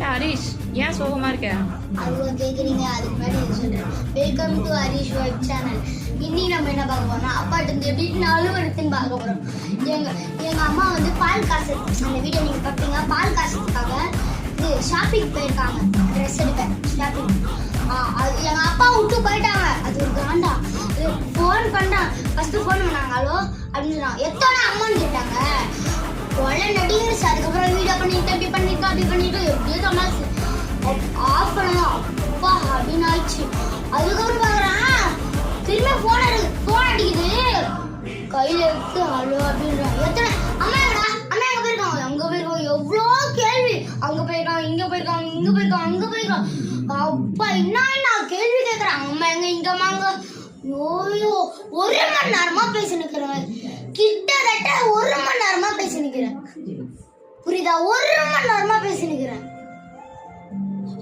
என்ன ஹரிஷ், ஏன் சோகமா இருக்க? அதுவும் கேக்குறீங்க. அதுக்கு முன்னாடி சொல்றேன். Welcome to Harish vibe channel. இன்னி நம்ம என்ன பார்க்க போறோம்னா, அப்பாட்ட இருந்து எப்படி அலுவலகத்தின்னு பார்க்க போறோம். எங்க அம்மா வந்து பால் காசு, அந்த வீடியோ நீங்க பார்த்தீங்க, பால் காசுக்காக இது ஷாப்பிங் போயிருக்காங்க. ட்ரெஸ் எடுக்க ஷாப்பிங். எங்க அப்பா விட்டு போயிட்டாங்க. அது ஒரு காண்டா. ஃபோன் பண்ணா, ஃபர்ஸ்ட் ஃபோன் பண்ணாங்க, ஹலோ அப்படின்னு சொன்னாங்க. எத்தனை அம்மான்னு கேட்டாங்க. கொலை நடிகர். அதுக்கப்புறம் வீடியோ பண்ணிட்டு அப்படி பண்ணிட்டு எப்படியோ சமாளிச்சு ஆஃப் பண்ணலாம். அப்பா அப்படின்னு ஆயிடுச்சு. அதுக்கப்புறம் பாக்குறேன், திரும்ப போன் அடிக்குது. கையில எடுத்து ஹலோ அப்படின்றாங்க. எத்தனை அம்மா எங்கடா, அம்மா எங்க போயிருக்காங்க, அங்க போயிருக்காங்க, எவ்வளோ கேள்வி. அங்க போயிருக்காங்க, இங்க போயிருக்காங்க, இங்க போயிருக்காங்க, அங்க போயிருக்காங்க. அப்பா என்ன கேள்வி கேட்கறாங்க. அம்மா எங்க, இங்க மாங்க. ஓயோ, 1 மணி நேரமா பேசி நிக்கிறேன். கிட்டத்தட்ட 1 மணி நேரமா பேசி நிக்கிறேன். புரியுதா? 1 மணி நேரமா பேசி நிக்கிறேன்.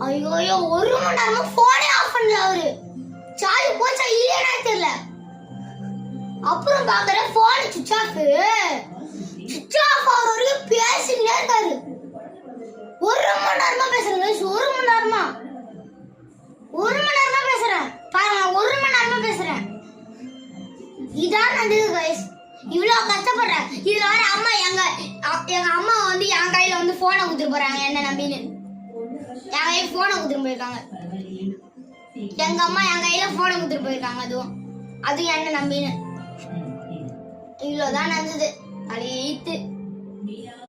ஐயோ, 1 மணி நேரமா போனே ஆஃப் பண்ணல அவரு. சார்ஜ் போச்சா இல்லையா தெரியல. அப்புறம் பாக்குறேன் போன் சுவிட்ச் ஆஃப் ஆகிற வரைக்கும் பேசிக்கிட்டே இருக்காரு. 1 மணி நேரமா பேசுறேன். 1 மணி நேரமா பேசுறேன். பாருங்க, 1 மணி நேரமா பேசுறேன். இதான் நடக்குது கைஸ். இவ்வளவு கஷ்டப்படுறேன். இதுல வர அம்மா எங்க அம்மா வந்து என் கையில வந்து போனை குடுத்துட்டு போறாங்க. என்ன நம்பின்னு என் கையில போனை குடுத்துட்டு போயிருக்காங்க. எங்க அம்மா என் கையில போனை குடுத்துட்டு போயிருக்காங்க. அதுவும் என்ன நம்பின்னு. இவ்வளவுதான் நடந்தது. அழைத்து